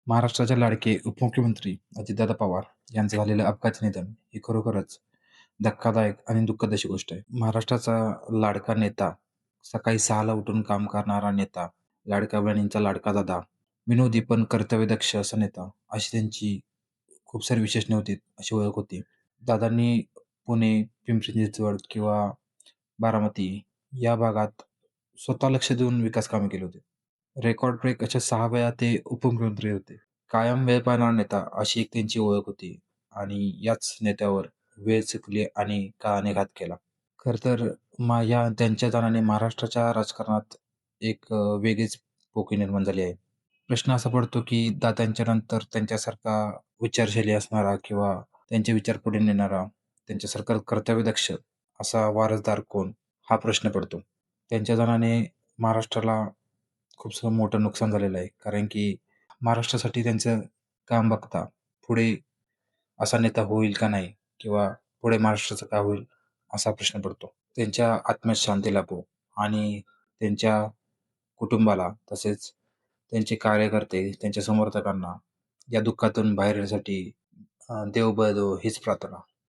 महाराष्ट्राचे लाडके उपमुख्यमंत्री अजितदादा पवार यांचं झालेलं अपघाती निधन ही खरोखरच धक्कादायक आणि दुःखद अशी गोष्ट आहे. महाराष्ट्राचा लाडका नेता, सकाळी 6ला उठून काम करणारा नेता, लाडक्या बहिणींचा लाडका दादा, विनोदी पण कर्तव्यदक्ष असा नेता, अशी त्यांची खूप सारी विशेषणे होती, अशी ओळख होती. दादांनी पुणे, पिंपरी चिंचवड किंवा बारामती या भागात स्वतः लक्ष देऊन विकास कामे केली होती. रेकॉर्ड ब्रेक अशा 6 वेळा ते उपमुख्यमंत्री होते. कायम वेळ पाळणारा नेता अशी एक त्यांची ओळख होती आणि याच नेत्यावर वेळ चुकली आणि काळाने घात केला. खरं तर या त्यांच्या जाण्याने महाराष्ट्राच्या राजकारणात एक वेगळीच पोकळी निर्माण झाली आहे. प्रश्न असा पडतो की दादांच्या नंतर त्यांच्यासारखा विचारशैली असणारा किंवा त्यांचे विचार पुढे नेणारा, त्यांच्यासारखा कर्तव्यदक्ष असा वारसदार कोण? हा प्रश्न पडतो. त्यांच्या जाण्याने महाराष्ट्राला खूप मोठं नुकसान झालेलं आहे. कारण की महाराष्ट्रासाठी त्यांचं काम बघता पुढे असा नेता होईल का नाही? किंवा पुढे महाराष्ट्राचं काय होईल? असा प्रश्न पडतो. त्यांच्या आत्म्यास शांती लाभो आणि त्यांच्या कुटुंबाला तसेच त्यांचे कार्यकर्ते, त्यांच्या समर्थकांना या दुःखातून बाहेर येण्यासाठी देव बळ देवो हीच प्रार्थना.